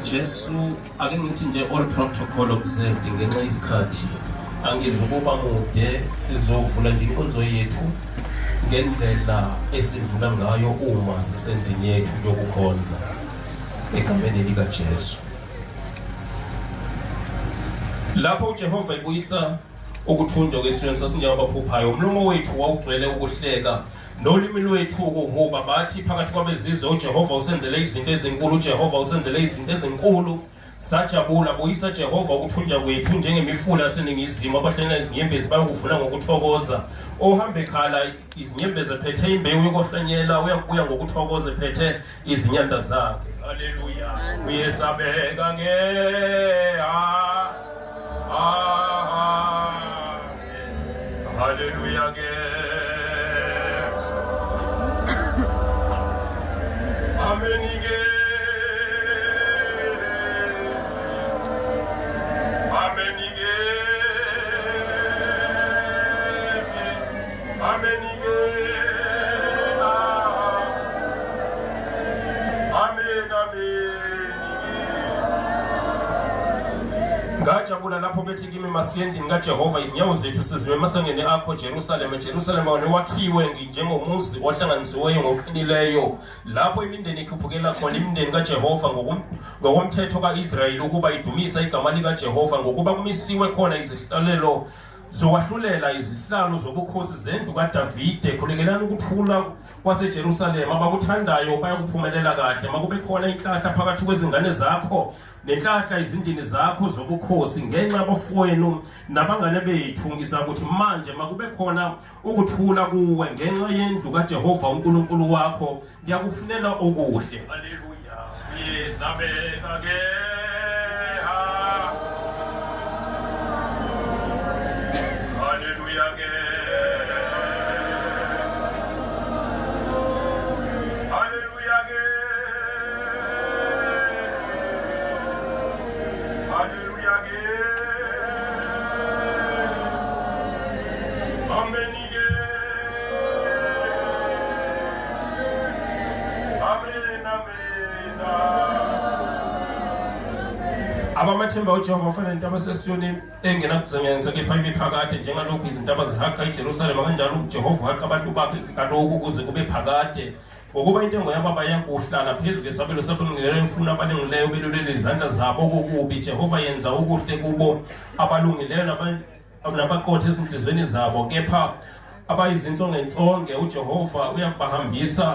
Jesu ake ngithi nje all protocol observed ngenxa isikhathi angizukuba mude sizovula nje inkonzo yethu ngendlela esivula ngayo uma sisendlini yethu yokukhonza egameni lika Jesu. Lapho uJehova ebuyisa ukuthunjwa kwesizwe sasinjengabaphuphayo, umlomo wethu wawugcwele ukuhleka nolimi lwethu ukuhuba, bathi phakathi kwabezizwe uJehova usenzele izinto ezinkulu, uJehova usenzele izinto ezinkulu. Sajabula, buyisa Jehova ukuthunjwa kwethu njengemifula yaseningizimu, abahlanyela izinyembezi bayokuvuna ngokuthokoza. Ohambe ekhala izinyembezi ephethe imbewu yokuhlanyela uyakubuya ngokuthokoza ephethe izinyanda zakhe. Haleluya. Uyesabeka haleluya ke. Amen ke. Amen ke. Amen ke. Amen amen. Ngajabula lapho bethi kimi masiyendini kaJehova, izinyawo zethu sizime emasangeni akho Jerusalema. Jerusalema wakhiwe njengomuzi ohlanganisiweyo ngoqinileyo, lapho imindeni ikhuphukela khona, imindeni kaJehova ngokomthetho kaIsrayeli, ukuba idumisa igama likaJehova, ngokuba kumisiwe khona izihlalelo zokwahlulela izihlalo zobukhosi zendlu kaDavide. Khulekelani ukuthula kwaseJerusalema, abakuthandayo bayakuphumelela kahle. Makube khona inhlahla phakathi kwezingane zakho nenhlahla izindini zakho zobukhosi, ngenxa yabafowenu nabangane bethu ngizakuthi manje makube khona ukuthula kuwe ngenxa yendlu kaJehova uNkulunkulu wakho. Ngiyakufunela okuhle. Haleluya. Uyesabeka ke. Haleluya ke. Haleluya ke. Haleluya ke. Amen ke. Amen amen. Abamathemba uJehova ufana intaba sesiyoni engenakuzangenza, kepha ibephakade njengalokhu izintaba zihaqqa iJerusalema, kanjalo uJehova waqha abantu bakhe kaloku ukuze kube phakade. Ngokuba intengo yababa yakuhlala phezu kwesabelo sabalungileyo, imfuna abalungileyo belulele izandla zabo kokubi. Jehova yenza okuhle kubo abalungileyo nabaqotha ezinhlizweni zabo, kepha abayizinsongentsonge uJehova uyabahambisa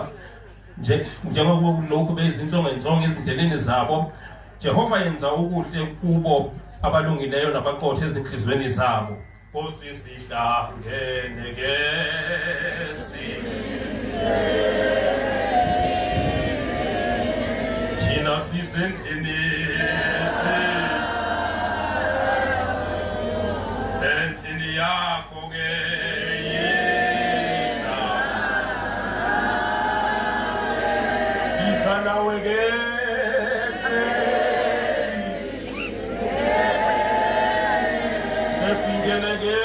njengokulokhu beyizinsongentsonge ezindeleni zabo. Jehova yenza okuhle kubo abalungileyo nabaqotho ezinhlizweni zabo. Nkosi sihlangene ke thina sisendlini endlini yakho ke yiza nawe ke sesingene ke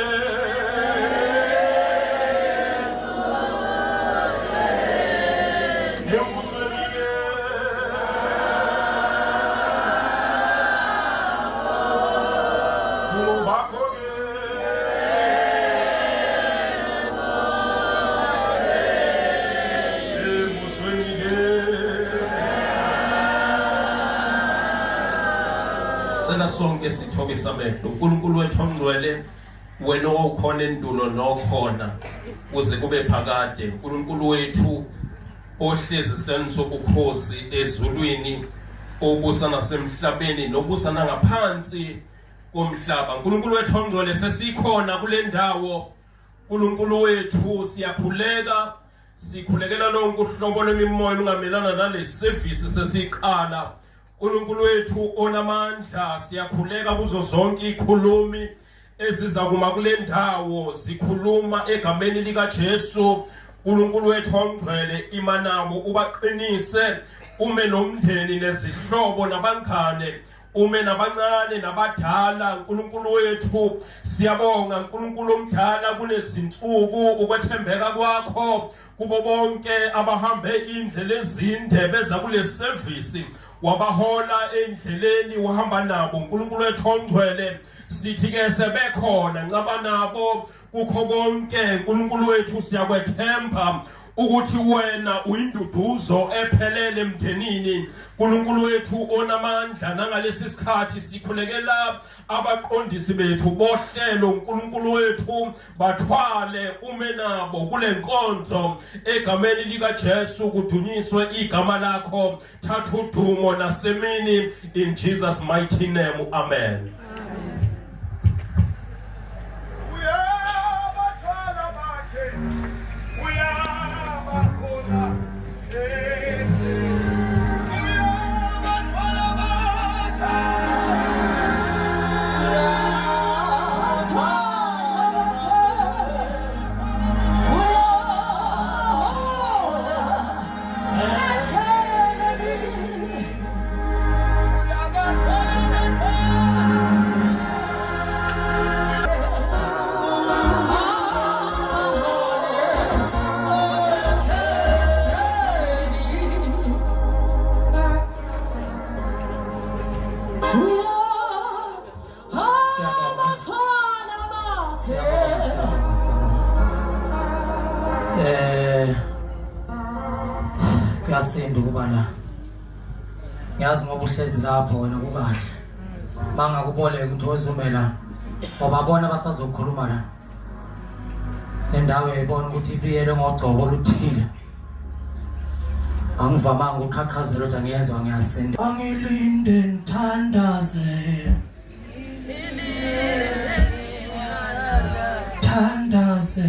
cela sonke sithobise amehlo. uNkulunkulu wethu ongcwele, wena okhona endulo nokhona uze kube phakade. uNkulunkulu wethu ohlezi esihlalweni sobukhosi ezulwini, obusa nasemhlabeni nobusa nangaphansi komhlaba. uNkulunkulu wethu ongcwele, sesikhona kule ndawo. uNkulunkulu wethu siyakhuleka, sikhulekela lonke uhlobo lwemimoya lungamelana nale service sesiqala. uNkulunkulu wethu onamandla, siyakhuleka kuzo zonke ikhulumi eziza kuma kule ndawo zikhuluma egameni lika Jesu. uNkulunkulu wethu ongcwele, imanabo ubaqinise, ume nomndeni nezihlobo nabangane, ume nabancane nabadala. uNkulunkulu wethu siyabonga, uNkulunkulu omdala, kunezinsuku ukwethembeka kwakho kubo bonke abahambe indlela ezinde beza kule service, wabahola endleleni wahamba nabo. uNkulunkulu wethu ongcwele, sithi ke sebekhona ncaba nabo kukho konke. uNkulunkulu wethu siyakwethemba ukuthi wena uyinduduzo ephelele emndenini. uNkulunkulu wethu onamandla, nangalesi sikhathi sikhulekela abaqondisi bethu bohlelo. uNkulunkulu wethu bathwale, ume nabo kule nkonzo egameni lika Jesu, kudunyiswe igama lakho. Thatha udumo nasemini, in Jesus mighty name, amen. Kuyasinda ukuba la. Ngiyazi ngoba uhlezi lapho wena kukahle. Mangakuboleka ukuthi ozumela ngoba bona basazokhuluma la. Nendawo yayibona ukuthi ibiyele ngogcobo oluthile. Angivamanga ukuqhaqhazela kodwa ngiyezwa ngiyasinda. Angilinde ngithandaze. Thandaze.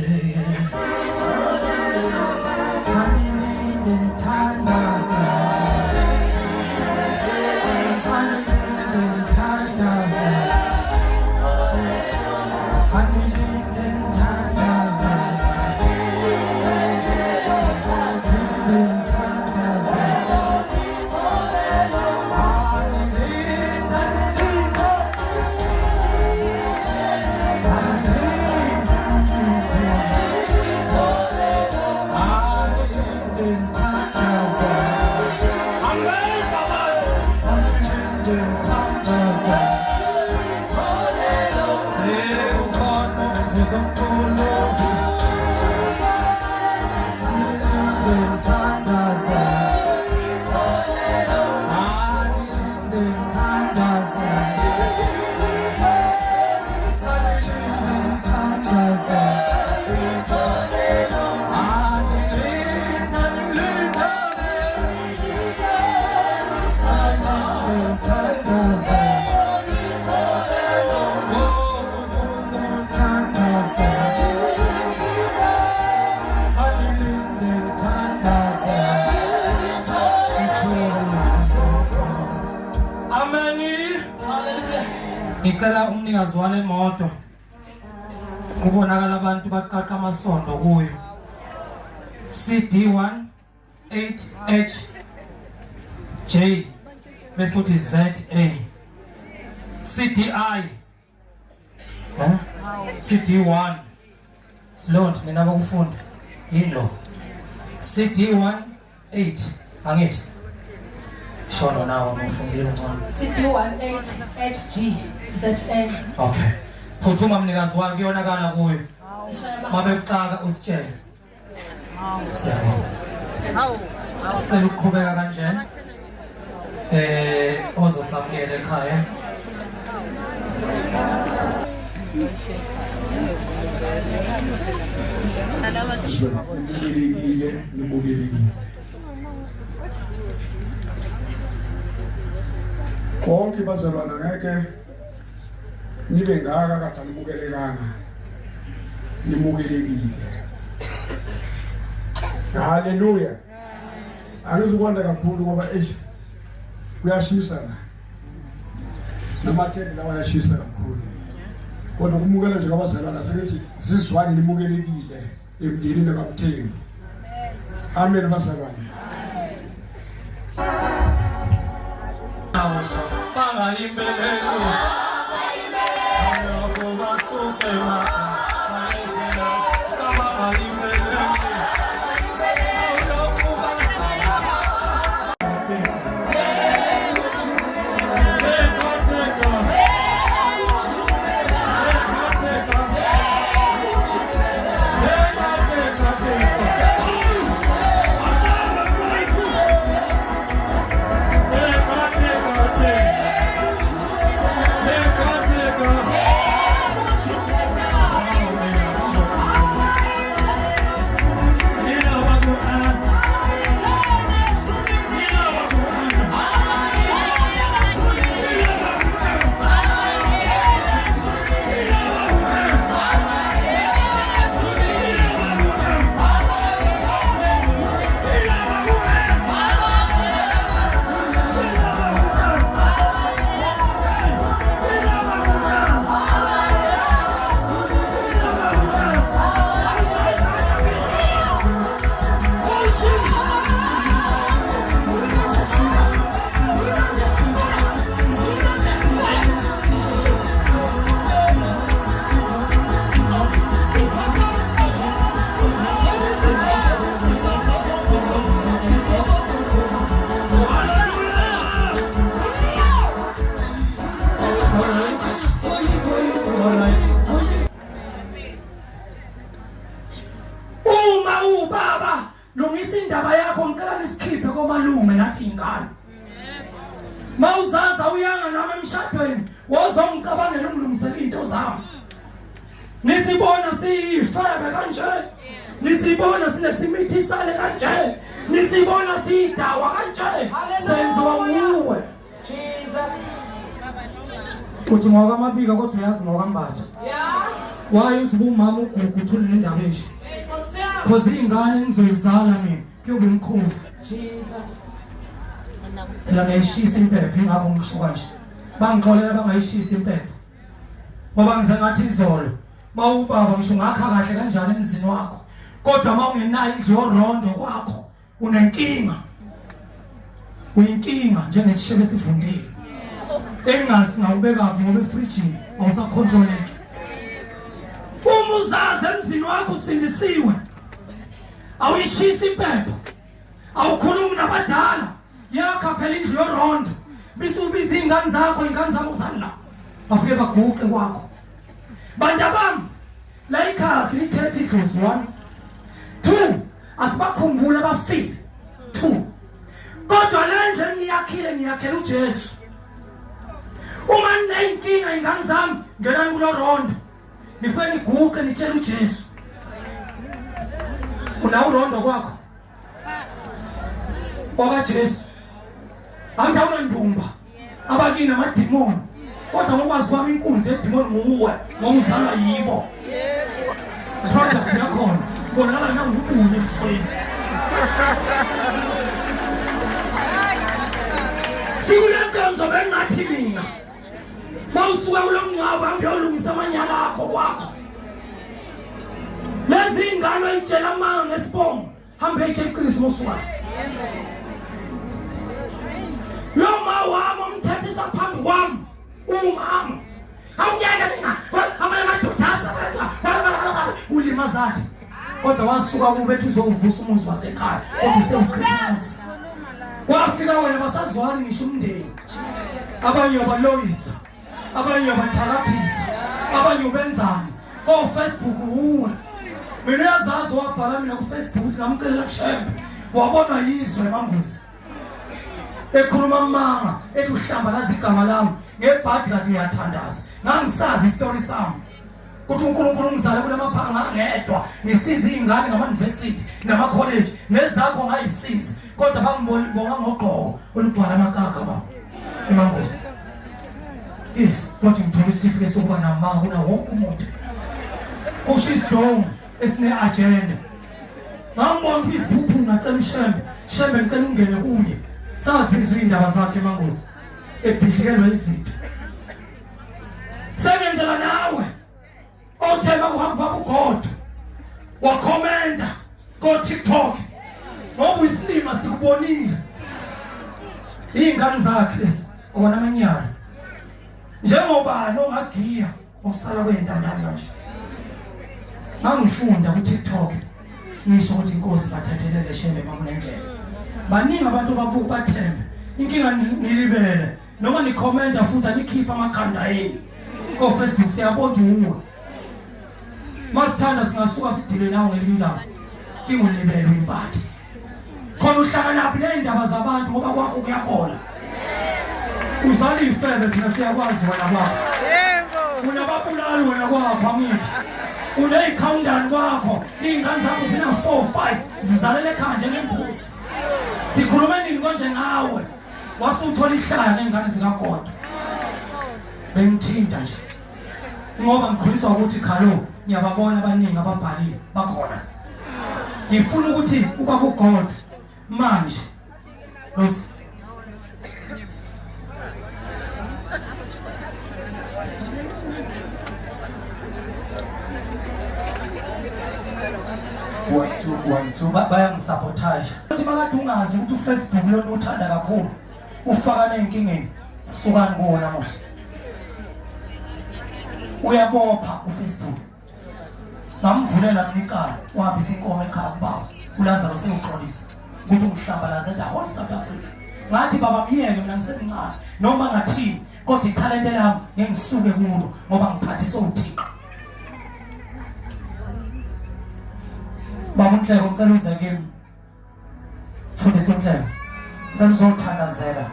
umnikazi wale moto kubonakala abantu baqaqa amasondo kuyo. CD1 8HJ bese kuthi ZA. CDI CD1 slot nina bakufunda yilo. CD1 8 angithi shona nawo ufundile ngcono. CD18 HG ZA. Okay, phuthuma mnikazi wakhe iyonakala kuyo. Mabekuxaka usitshele. Sicela ukuqhubeka kanje. Ozosamukela ekhaya. Nimukelekile. Konke bazalwana ngeke nibe ngaka kade nimukelekanga. Nimukelekile. Haleluya. Angizokwanda kakhulu ngoba kuyashisa la. Namathemba lawa yashisa kakhulu. Kodwa kumukela nje kwabazalwana sekithi zizwani nimukelekile emndenini kaMthembu. Amen bazalwane. Bangayimbelelo. Mawuzaza uyanga nami emshadweni wozongicabangela umlungisela into zami. Nisibona siyifebe kanje. Nisibona sinesimithishane kanje. Nisibona sidawa kanje. Senziwa nguwe. Jesus. Uthi ngokamabika kodwa uyazi ngokambatha. Yeah. Waye uzibumama ugugu uthule indaba esho. Cause ingane engizoyizala mina kuyoba umkhofu. Jesus. La ngiyishisa impepho ingakho ngisho kanje. Bangixolela bangayishisa impepho. Ngoba ngize ngathi izolo mawubaba ngisho ngakha kahle kanjani emzini wakho. Kodwa mawungenayo indlu yorondo kwakho unenkinga. Uyinkinga njengesishebe esivundile. Engazi ngawubekaphi ngoba efrijini awusacontroleki. Uma uzazi emzini wakho usindisiwe. Awuyishisa impepho. Awukhulumi nabadala. Yakha phela indlu yorondo. Bisubiza ingane zakho, ingane zami uzala. Bafike baguqe kwakho. Bandabami la ikhasi lithethe idlozi 1 2 asibakhumbula abafile 2 kodwa lendle ngiyakhela uJesu. Uma ninenkinga ingane zami ngena kulorondo nifike niguqe nitshela uJesu. Una urondo kwakho okaJesu awuthawuna ndumba abakini amadimoni kodwa ngokwazi kwami inkunzi yedimoni nguwe ngomzala yibo. Product yakhona bonakala nangubunye ebusweni. Sikulenkonzo bengathi mina mawusuka kulomncaba ngiyolungisa amanyala akho kwakho lezi ingane ayitshela amanga ngesibongo hambe ejeqilisa usuka lo mawami umthathisa phambi kwami umama awuyeke mina amanye amadoda asebenza ulimazakhe kodwa wasuka kubethi uzovusa umuzi wasekhaya kodwa usewukhithisa kwafika wena basazwani ngisho umndeni abanye baloyisa abanye bathakathisa abanye benzani ko Facebook uwe mina yazazi wabhala mina ku Facebook ngamcelela kushembe wabona yizwe manguzi ekhuluma amanga ethi uhlamba lazi igama lami ngebhadi lathi ngiyathandaza nangisazi istory sami kuthi uNkulunkulu ngizale kulamaphanga angedwa ngisiza izingane ngama university nama college nezakho ngayisiza kodwa bangibonga ngogqoko olugcwala amakaka baba emangozi yes what ngithola isitifiketi sokuba namanga kuna wonke umuntu kusho isidongo esine agenda ngambona isiphuphu ngacela shembe ngicela ungene kuye sazizwe indaba zakhe emangozi ebhidlikelwe izinto sebenzela nawe othema kuhamba uGod wakhomenda ko TikTok ngoba isilima sikubonile ingane zakhe lezi ubona amanyala njengoba nongagiya usala kwentandane kanje mangifunda ku TikTok ngisho ukuthi inkosi bathathelele shembe makunendlela baningi abantu babuka bathembe inkinga nilibele noma nikhomenta futhi anikhipha amakhanda yenu ko Facebook siyabona uwe masithanda singasuka sidile nawo ngelilanga kingulibele impatho khona uhlakanaphi nezindaba zabantu ngoba kwakho kuyabola uzala ifebe thina siyakwazi wena kwakho yebo unababulali wena kwakho angithi uneyikhawundani kwakho ingane zakho zina 4-5 zizalele ekhaya njengembuzi sikhuluma nini konje ngawe wasuthola ihlaya ngengane zikaGod bengithinta nje ngoba ngikhuliswa ukuthi khalo ngiyababona abaningi ababhalile bakhona ngifuna ukuthi uba kuGod manje los what bayangisabotage uthi makade ungazi ukuthi uFacebook lo uthanda kakhulu ufaka nezinkingeni sukani kuona manje uyabopha uFacebook ngamvulela mina icala wahambisa inkomo ekhaya kubaba uLazaro sewuxolisa ukuthi ungihlambalaze the whole South Africa ngathi baba miyeke mina ngisemncane noma ngathini kodwa italente lami ngengisuke kulo ngoba ngiphathisa uThixo baba uNhleko ngicela uze kimi fundisa uNhleko ngicela uzothandazela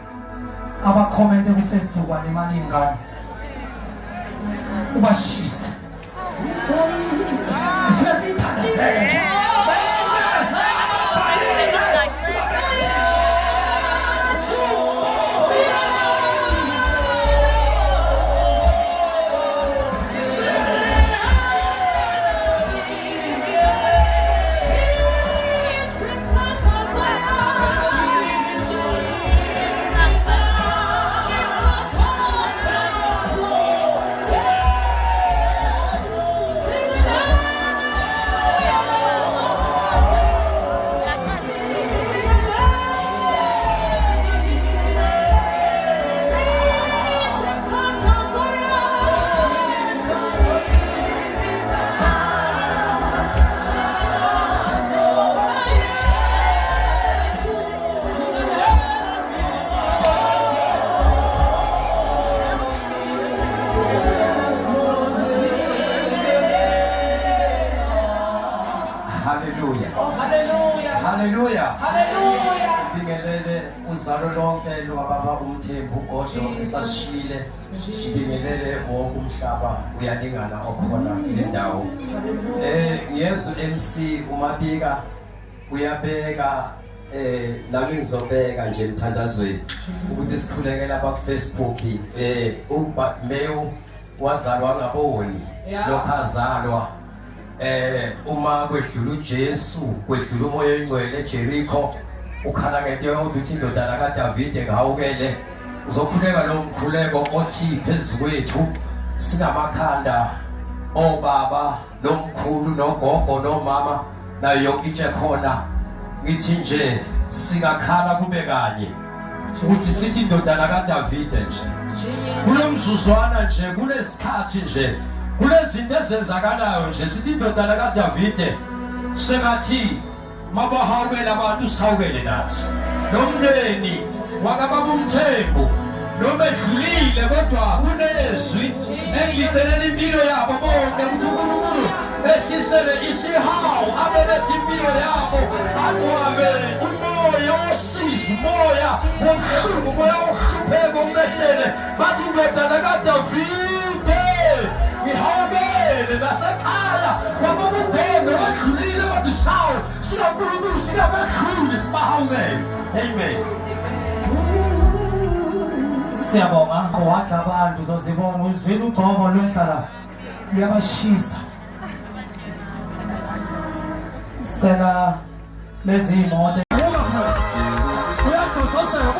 abacommente ku Facebook wanemali ingane ubashisa ngifuna sithandazele Bingelele uzalo lonke lwababa umthembu ojo esashile bingelele wonke umhlaba uyalingana okhona kule ndawo yezu MC umabika uyabeka nami ngizobeka nje emthandazweni ukuthi sikhulekela ba ku Facebook uba Mewu wazalwa ngaboni lokhazalwa uma kwedlula uJesu kwedlula umoya oyingcwele eJericho ukhala ngento yokuthi indodana kaDavide ngawukele Ngizokhuleka lo mkhuleko othi phezu kwethu sinamakhanda obaba nomkhulu nogogo nomama nayo yonke into ekhona ngithi nje singakhala kube kanye ukuthi sithi indodana kaDavide nje kulomzuzwana nje kulesikhathi nje kulezinto ezenzakalayo nje sithi indodana kaDavide sengathi mabahawukela abantu sawukele nathi nomndeni wakababa uMthembu noma edlulile kodwa kunezwi engidzelela impilo yabo bonke ukuthi uNkulunkulu ehlisele isihawu abelethe impilo yabo akwabe umoya wosizi umoya womhluko umoya wohlupheko umbehlele bathi indodana kaDavide ngihawukele nasekhaya wababa uBheka wadlulile kodwa isawu sikaNkulunkulu sikabadluli sibahawukele amen. Siyabonga wathi abantu uzozibona uzwile ugcobo lwehlala luyabashisa. Sicela lezi imoto uyaqoqosela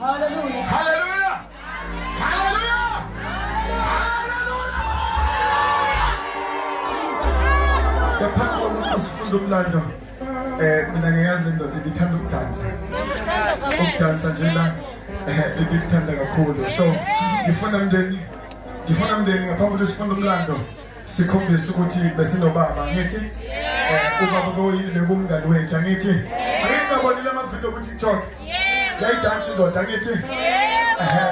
Hallelujah. Hallelujah. Hallelujah. Ngaphambi kokuthi sifunde umlando mina ngiyazi le ndoda ibithanda ukudansa nje la ibithanda kakhulu so ngifuna mndeni ngaphambi kokuthi sifunde umlando sikhombisa ukuthi besinobaba ngithi ubaba loyile kumngani wethu angithi ayingabonile amavidiyo ku TikTok yayidansa indoda ngithi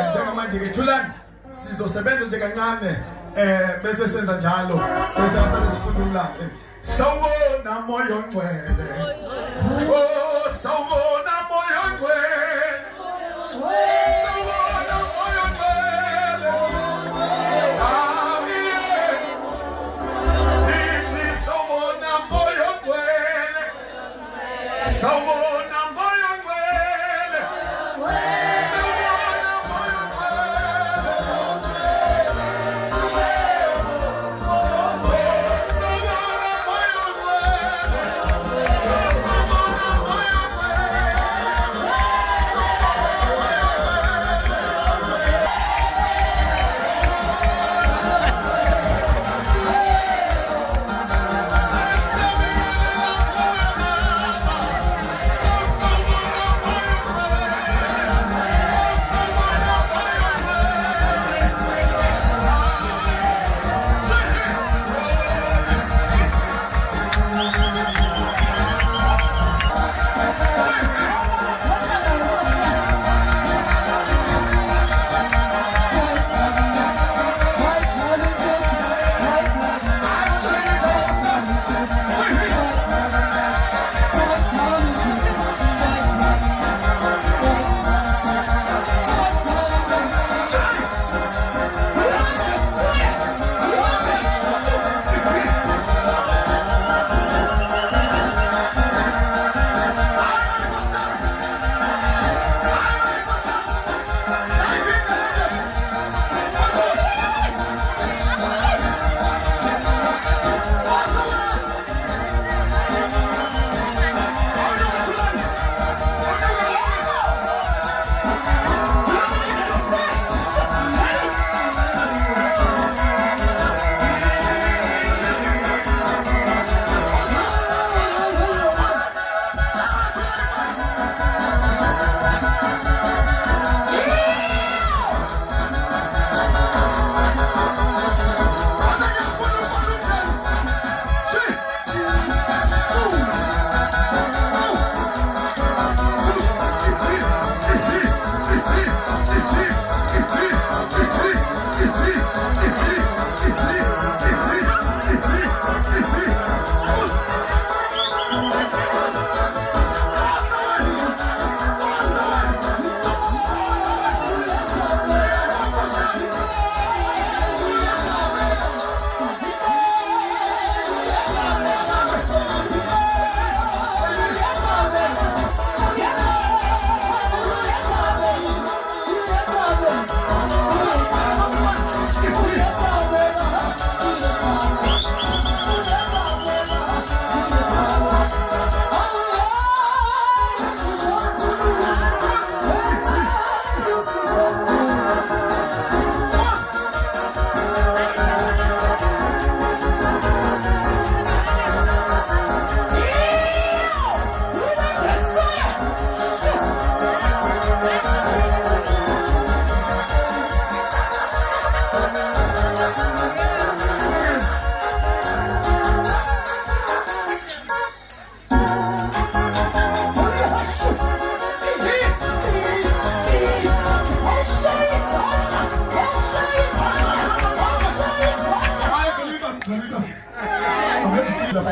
njengamanje ngethulani sizosebenza nje kancane bese senza njalo bese abantu sifunda umlando. Sawubona moyo ngcwele, oh sawubona moyo ngcwele, sawubona moyo ngcwele, amen. Ithi sawubona moyo ngcwele, sawubona moyo ngcwele, sawubona moyo ngcwele.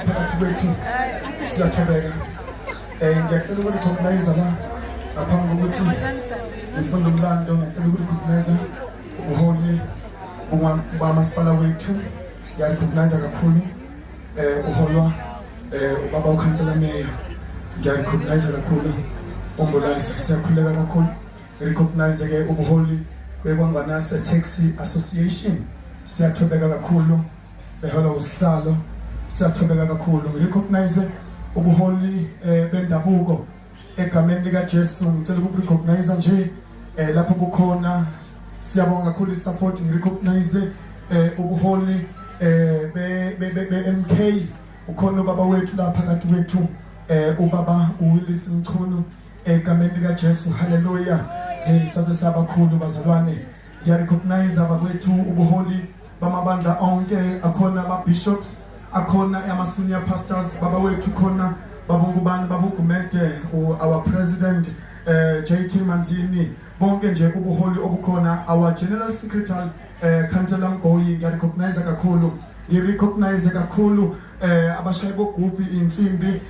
phakathi kwethu siyathobeka ngiyacela ukurecognize la ngaphambi kokuthi ngifunda umlando ngiyacela ukurecognize ubuholi bamasipala wethu ngiyarecognize kakhulu uholwa ubaba ukhansela meya ngiyarecognize kakhulu umbulasi siyakhuleka kakhulu recognize ke ubuholi bekwangwanase taxi association siyathobeka kakhulu behola usihlalo siyathobeka kakhulu ngirecognize ubuholi bendabuko egameni lika Jesu ngicela ukurecognize nje lapho kukhona siyabonga kakhulu isupport ngirecognize ubuholi be MK ukhona ubaba wethu lapha phakathi kwethu ubaba uWillis Mchunu egameni lika Jesu haleluya saze sabakhulu bazalwane ngiyarecognize abakwethu ubuholi bamabandla onke akhona ama bishops akhona ama senior pastors baba wethu khona babungubani babugumede our president JT Manzini bonke nje ubuholi obukhona our general secretary Councilor Mgoyi ngiyarecognize kakhulu ngirecognize kakhulu abashayi boguphi insimbi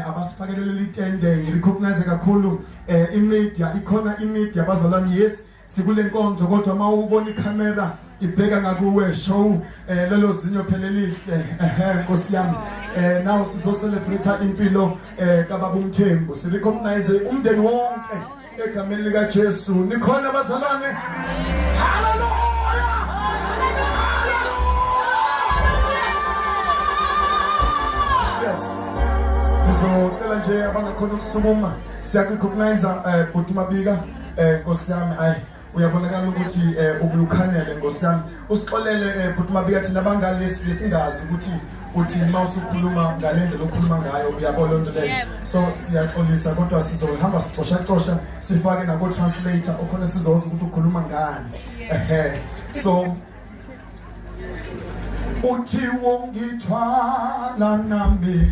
abasifakelele litende ngirecognize kakhulu imedia ikhona imedia bazalwane yes sikule nkonzo kodwa mawubona ikamera ibheka ngakuwe show lelo zinyo phela lihle Nkosi yami now sizo celebrate impilo kaBaba uMthembu si recognize umndeni wonke egameni lika Jesu nikhona bazalwane hallelujah ngizocela nje abangakhona ukusukuma siyarecognize bhuti Mabika Nkosi yami ayi uyabonakala ukuthi ubuyukhanele Nkosi yami usixolele bhuti Mabika thina bangalesi singazi ukuthi uthi mawusukhuluma ngalendlela okhuluma ngayo uyabona lonto leyo so siyaxolisa kodwa sizohamba sicosha sifake nabo translator okhona sizoza ukuthi ukhuluma ngani so uthi wongithwala nami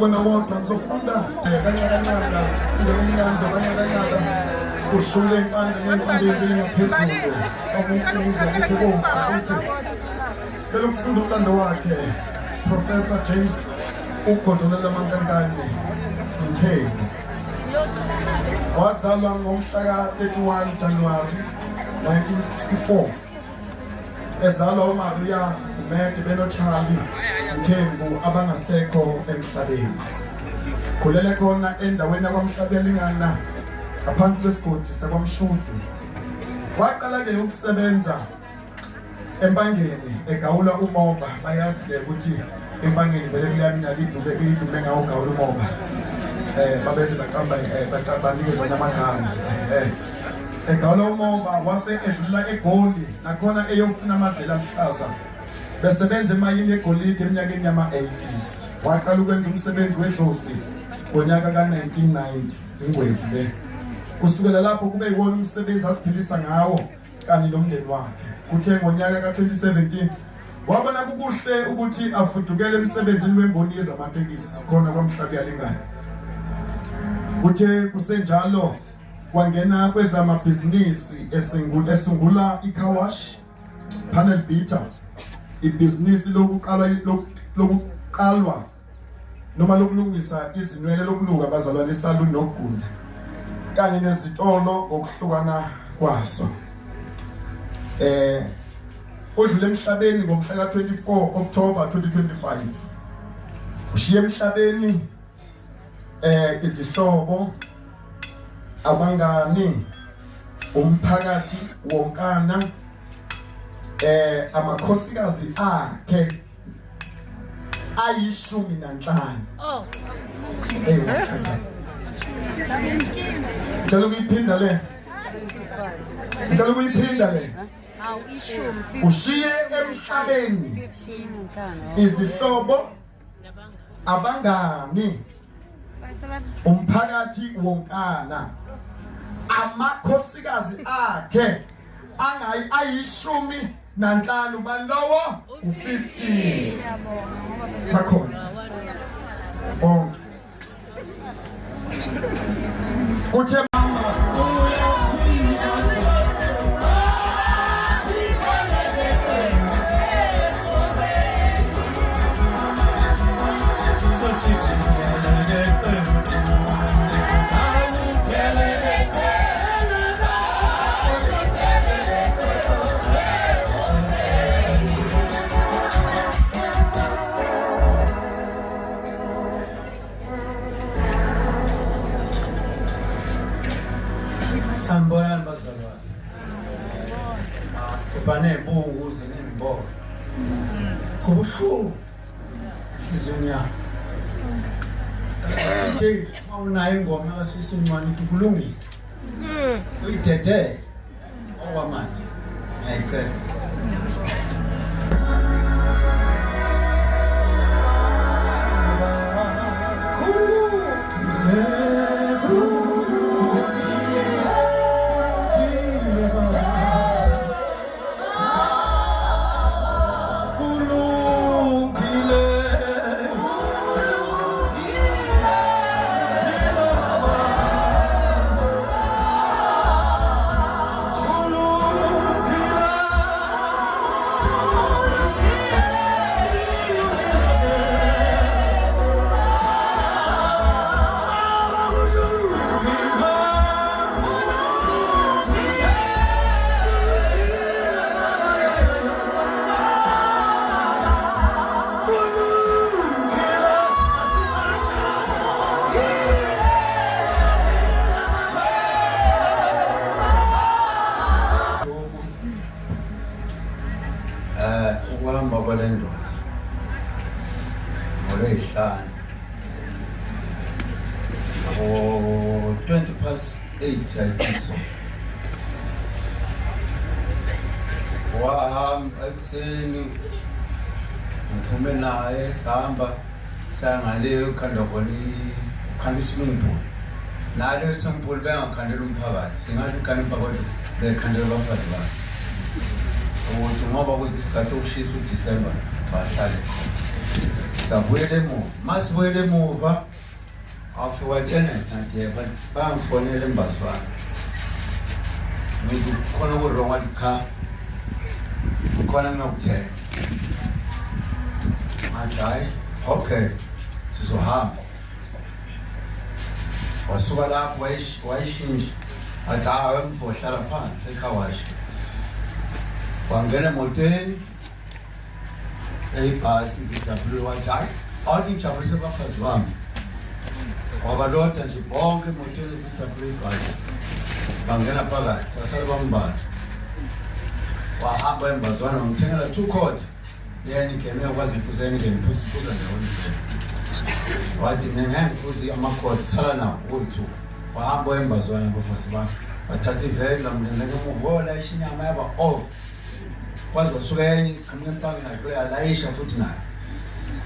Wena wonke ngizofunda kanyakanyaka kanyakanyaka ushule impande ngempande ngaphezulu okuthiniza ukuthi ukuthi cela ukufunda umlando wakhe Professor James uGodolela Mankankane Mthembu wazalwa ngomhla ka-31 January 1964 ezalwa uMaria Gumede benoCharlie Mthembu abangasekho emhlabeni khulele khona endaweni yakwamhlabelingana ngaphansi kwesigodi sakwamshudu waqala ke ukusebenza empangeni egawula umoba bayazi ke ukuthi empangeni vele kuyamina lidume ngawo gawula umoba babeze baqamba banikeza namagama egawula umoba wase edlula eGoli nakhona eyofuna amadlela ahlaza besebenza emayini egolide eminyakeni yama-80s waqala ukwenza umsebenzi wedlozi ngonyaka ka-1990 ingwevu le kusukela lapho kube yiwona umsebenzi aziphilisa ngawo kanye nomndeni wakhe kuthe ngonyaka ka-2017 wabona kukuhle ukuthi afudukele emsebenzini wemboni yezamatekisi khona kwaMhlabi yalingana kuthe kusenjalo wangena kwezamabhizinisi esungula iCarwash Panel Beater ibhizinisi lokuqalwa noma lokulungisa izinwele lokuluka abazalwane isaluni nokugunda kanye nezitolo ngokuhlukana kwaso odlule emhlabeni ngomhla ka-24 October 2025 ushiye emhlabeni izihlobo, abangani, umphakathi wonkana, amakhosikazi akhe ayishumi-5. Ngicela ukuyiphinda le. Ushiye emhlabeni izihlobo, abangani, umphakathi wonkana, amakhosikazi akhe ayishumi-5. Balowo u-15 bakhona bonke. Kuthe sanibonani bazalwane. Kubanebungu zenimbo. Kubuhlungu sizweni yakho. Nje awunayo ingoma kasisi incwane kulungile. Uyidede okwamanje. Ngiyayicela. Ukuhamba kwale ndoda ngoLwesihlanu ngo-8:20 I think so. Wahamba ekuseni ngiphume naye sihamba sangale ukhanda khona i-swimming pool. Nalo i-swimming pool bengakhandela umphakathi. Singasho ukhanda umphakathi bekhandela abafazi bakhe. Ukuthi ngoba kuzisikhathi sokushisa uDisemba bahlale khona. Sabuyela emuva. Masibuyela emuva afika eNathi bangifonela eMbazwana. Ngithi khona urongo wathi cha. Khona ngiyokuthenga. Hayi, okay. Sizohamba. Wasuka lapho wayishintsha. Athi hayi mfohlala phansi ekhawashi. Wangena emotweni eyibhasi ngidabule wathi hayi awungijabulise abafazi bami. Wabaloda nje bonke emotweni ngidabule ibhasi. Bangena phakathi basale bambala. Wahamba eMbazwana ngithengela 2 quart. Yena ingene ukwazi iphuzeni ngemphuza ndawonye. Wathi ngengiphuzi amakhodi sala nawo u2. Wahamba eMbazwana abafazi bami. Bathatha iveni lamndeni ngemuvola ishinyama yaba off. Kwazi basuka enye qhamuka empangeni nayo yalayisha futhi nayo.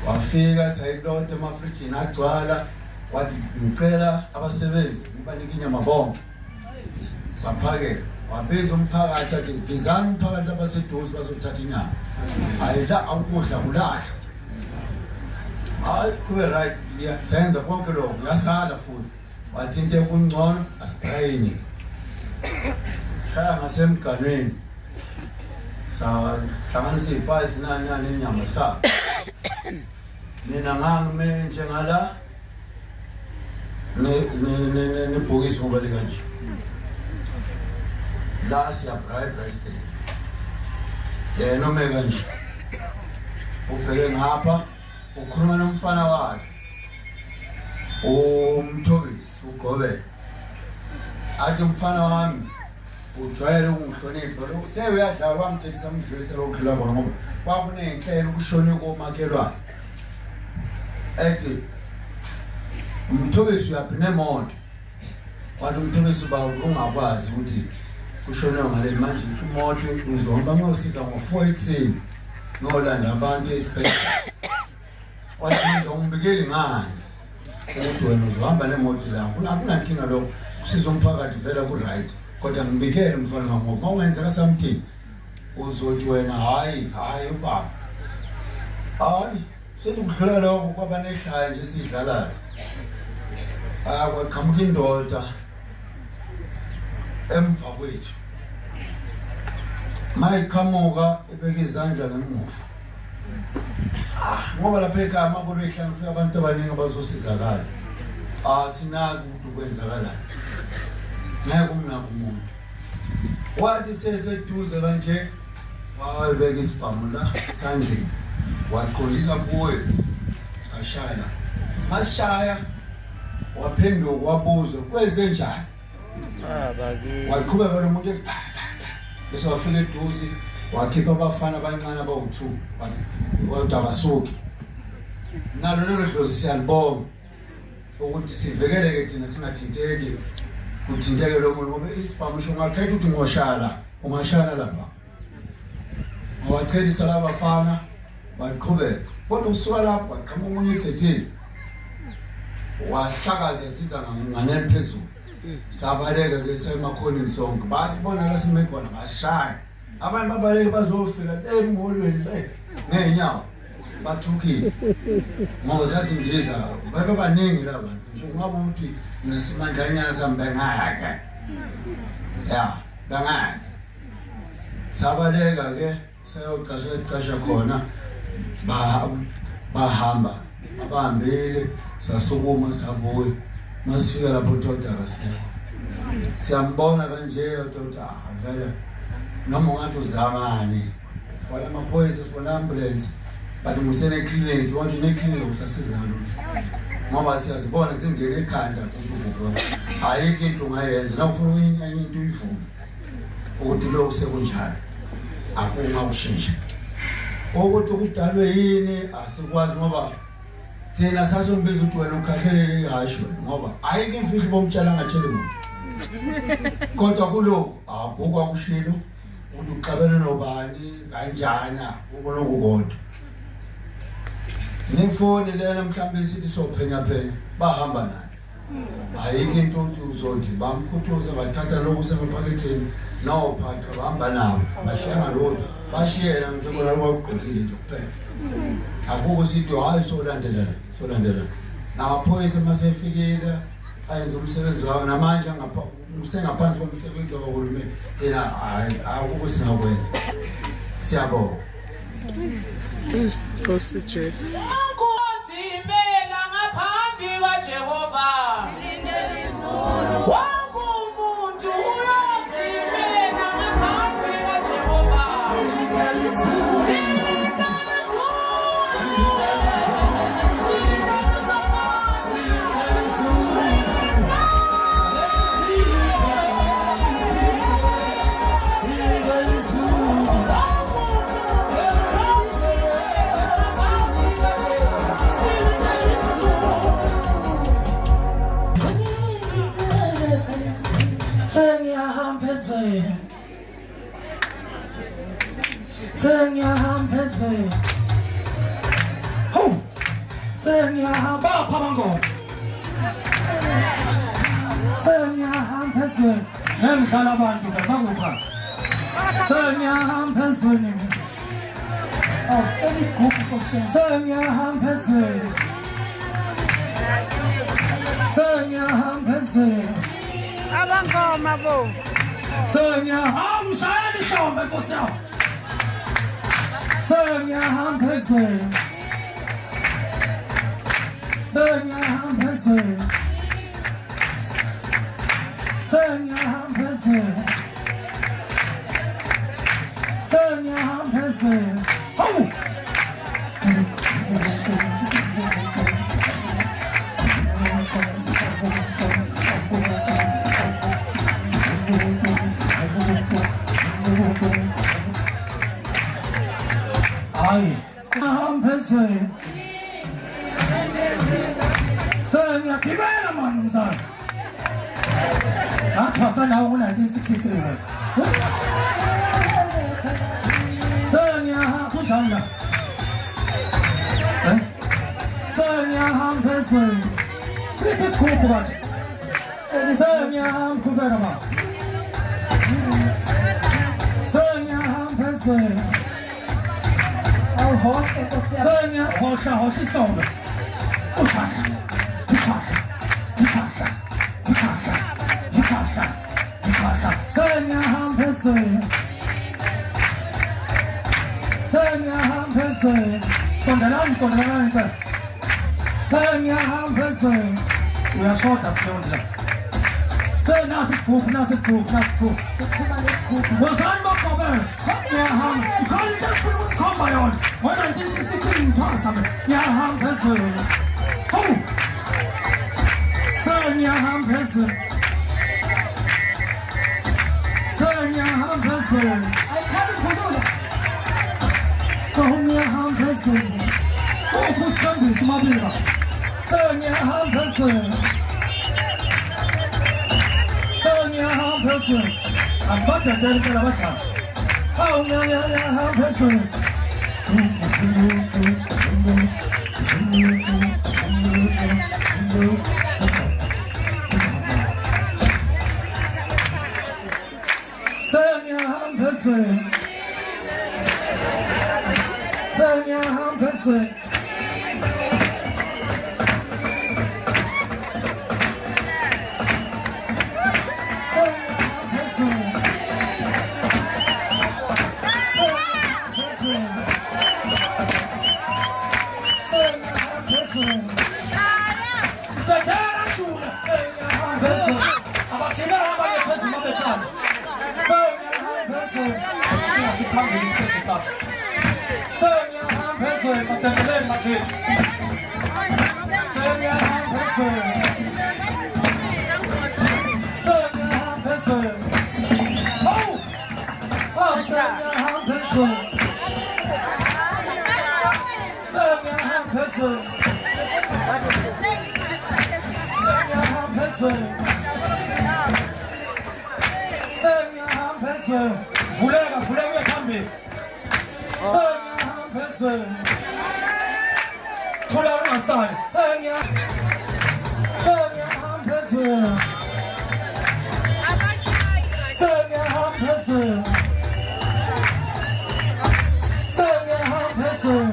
Wafika sayilonto emafrijini agcwala. Wathi ngicela abasebenzi ngibanike inyama bonke. Baphakela. Wabiza umphakathi athi bizani umphakathi abaseduze bazothatha inyama. Ayila ukudla kulahla. Hayi kube right senza konke lokho yasala futhi. Wathi into ekungcono asibrayini. Sala ngasemganweni. Hlanganisa ibhasi nani inyama sa. Mina ngangime njengala ne bhokisi ngoba likanje. La siya bright stage. Yena noma kanje. Ubheke ngapha ukhuluma nomfana wakhe. umthobisi uGobe athi umfana wami ujwayele ukungihlonipha lo seyuyadlala wamthethisa umdlulisa lokudlula khona ngoba kwakunenhlelo ukushone komakelwane ethi umthobisi uyaphi nemoto wathi umthobisi uba ungakwazi ukuthi kushone ngaleli manje imoto uzohamba ngiyosiza ngo4 ekseni ngolanda abantu esibhedlela wathi ngizombikeli ngani ukuthi wena uzohamba nemoto la akunankinga lo usiza umphakathi vela ku right kodwa ngibikele mfana ngoba mawenza something uzothi wena hayi ubaba hayi sekudlula lokho kwabanehlaya nje sidlalayo kwaqhamuka indoda emva kwethu mayiqhamuka ibeka izandla ngemuva ngoba lapha ekhaya makunehlanu ufika abantu abaningi abazosizakala sinaki ukuthi kwenzakalayo ngeke umnako umuntu wathi seseduze kanje wayibeka isibhamu la sandleni waqondisa kuwe sashaya masishaya waphenduka wabuza kwenze njani waqhubeka lo muntu ethi bese wafika eduze wakhipha abafana abancane abawu2 kodwa abasuki nalo lelo dlozi siyalibonga ukuthi sivekeleke thina singathinteki kuthinteke lo muntu ngoba isibhamu sho ungakhetha ukuthi ngoshala ungashana lapha awaqhelisa laba bafana baqhubeka kodwa usuka lapho waqhamuka umunye egethini wahlakaza siza nganele phezulu sabaleka ke semakhoneni sonke basibona la sime khona bashaya abantu babaleke bazofika emholweni ngenyawo bathukile ngoba zasindiza babe baningi la bantu ngisho ngabe ukuthi nesimandlanyana sambengaka ya bangaka sabaleka ke sayocasha khona bahamba abahambile sasukuma sabuya masifika lapho uTota akasekho siyambona kanje uTota vele noma ungathi uzamani fona amaphoyisa fona ambulance bathi musene clinic siwonke ne clinic usasiza ngalutho ngoba siyazibona singene ekhanda ukuthi ayikho into ungayenza la ufuna enye into uyivume ukuthi lo usekunjani akungakushintsha ukuthi kudalwe yini asikwazi ngoba thina sasombiza ukuthi wena ukhahlele ihasho ngoba ayikho imfihlo bomtshela ngatshela umuntu kodwa kuloko akukho akushilo ukuthi uqabene nobani kanjani ubona ukukodwa nefoni lena mhlambe sithi sophenya bahamba naye ayikho into ukuthi uzothi bamkhuthuza bathatha lokhu semaphaketheni nawophatha bahamba nawo bashaya lo bashiyela njengoba lokugqokile nje kuphela akukho sithi hayi solandela namaphoyisa masefikile ayenza umsebenzi wawo namanje usengaphansi komsebenzi wahulumeni thina akukho singakwenza siyabonga Nkosi Jesu. Nkosi impela ngaphambi kaJehova. Silindele izulu. Wonke umuntu uyazimela ngaphambi kaJehova. Silindele izulu. Silindele izulu. Silindele izulu. Silindele izulu. Silindele izulu. Sengiyahamba ezweni sengiyahamba phambangoma sengiyahamba ezweni ngemdlala abantu bakupha sengiyahamba ezweni Stell this group of questions. sengiyahamba ezweni Abangoma bo. sengiyahamba shayela ihlombe nkosi yami sengiyahamba ezweni sengiyahamba ezweni Hayi, ahamphezweni. Sengiyagibela mani mzala. Ngathwasa nawe ngo-1963 wena. Sengiyahamba kunjani la? Sengiyahamba phezweni. Siphi isigubhu kanje? Sengiyahamba qhubeka ma. Sengiyahamba phezweni. Awuhoshe Nkosi yami. Sengiyahosha isonto. Uthahla. Sengiyahamba phezweni. Sengiyahamba phezweni. Sondelani ngicela. Sengiyahamba phezweni. Uyashoda Siyondla. Nasi isigubhu. Uphuma nesigubhu. Wozani bakhobe? Ngiyahamba. Ukhona into efuna ukukhomba yona. Ngo-1963 ngithwasa mina. Ngiyahamba phezweni. Hawu. Sengiyahamba phezweni. Sengiyahamba phezweni. Ayikhabi khulula. Ngiyahamba phezweni. Uphi usithembisi Mabika? Sengiyahamba phezweni. Sengiyahamba phezweni. Asibadedele impela abadala. Hawu ngiyahamba phezweni. Sengiyahamba phezweni. Sengiyahamba phezweni. Vuleka uyaphambili. Sengiyahamba phezweni. Thola ungasali. Sengiyahamba phezweni. Sengiyahamba phezweni. Sengiyahamba phezweni.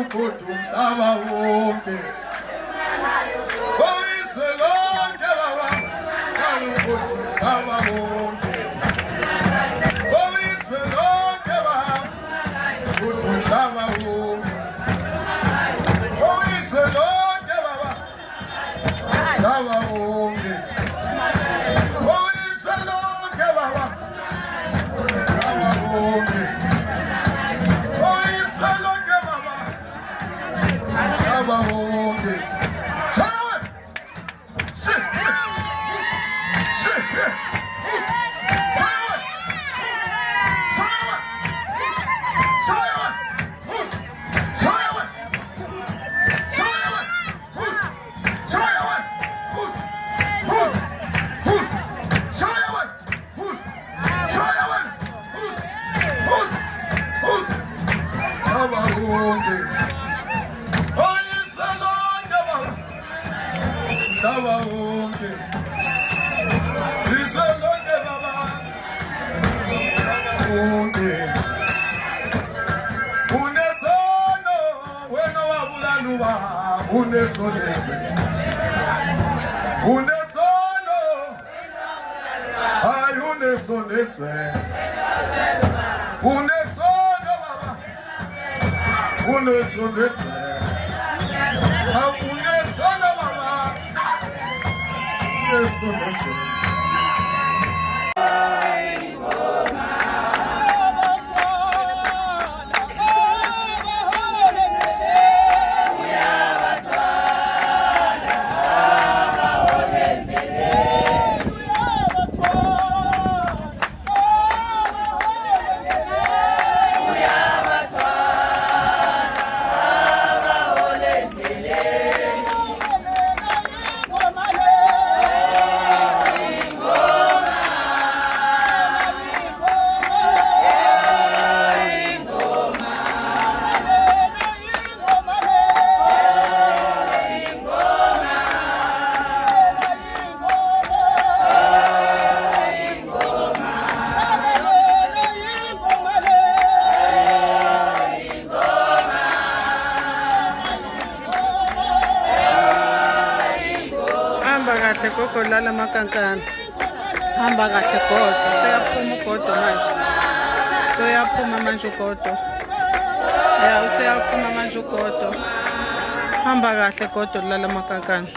ubhuti umhlaba wonke. Oyise lonke baba, dala ubhuti umhlaba wonke. Oyise lonke baba, ubhuti umhlaba wonke. Oyise lonke baba, umhlaba wonke. Oyise lonke baba, umhlaba wonke. Oyise lonke baba, umhlaba wonke. Gogo lala makankana. Hamba kahle godo. Seyaphuma ugodo manje. Seyaphuma manje ugodo. Ya useyaphuma manje ugodo. Hamba kahle godo lala makankana.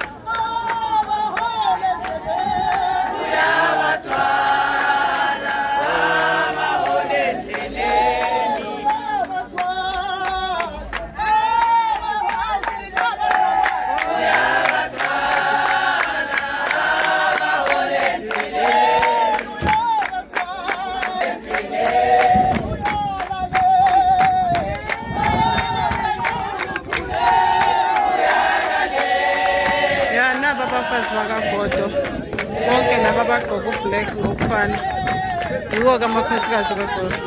Abafazi bakagodo bonke laba abagqoka ublack ngokufana yiwo-ke amakhosikazi kagodo.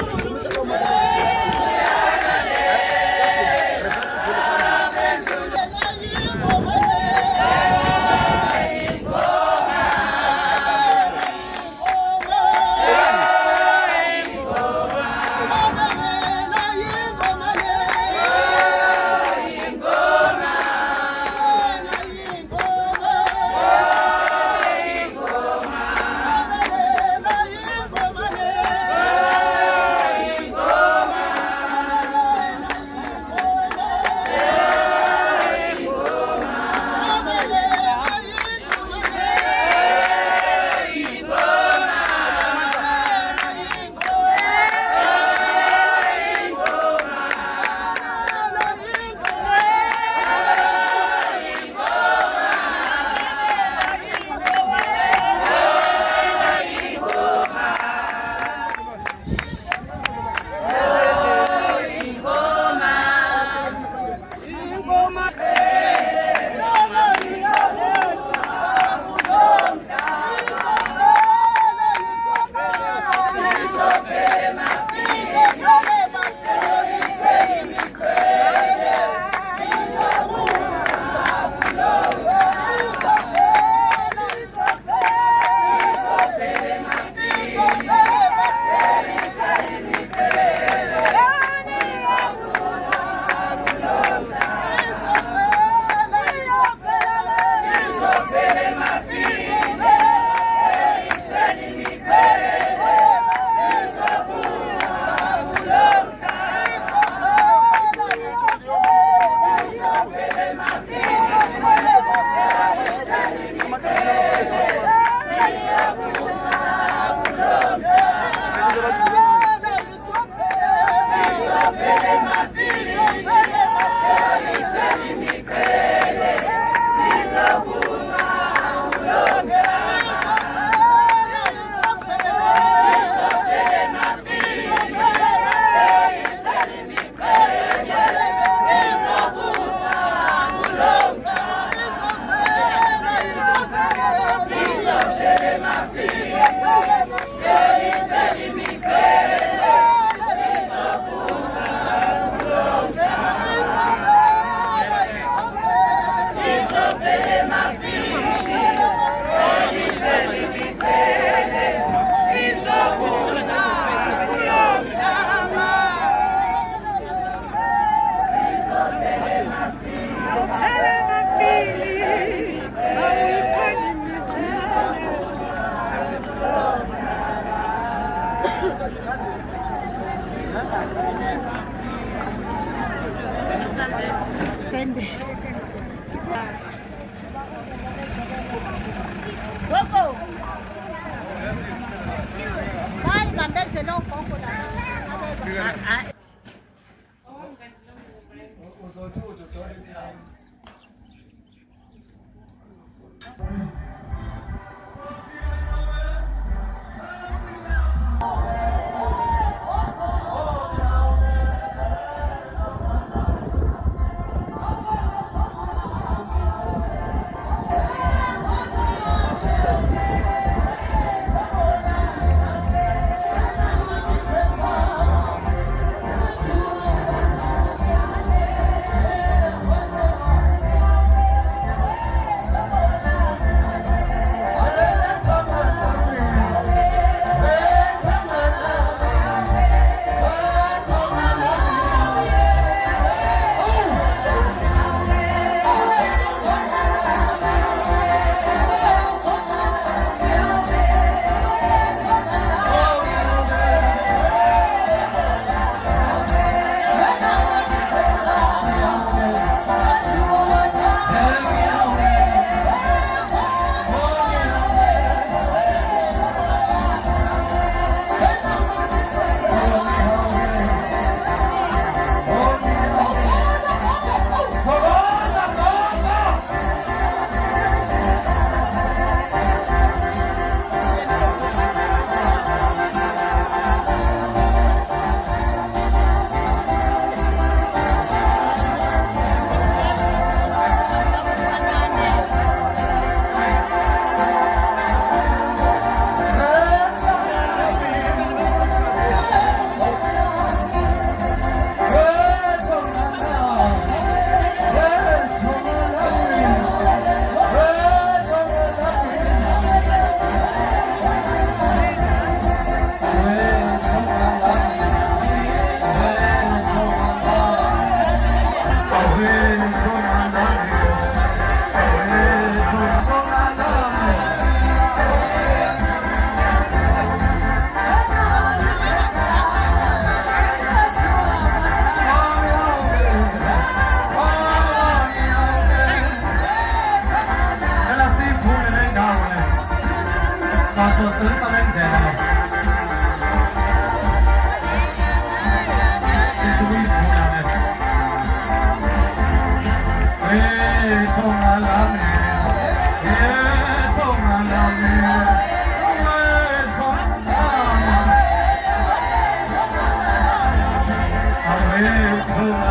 Twende. Gogo. Bye, bambeze lo gogo la. Hey,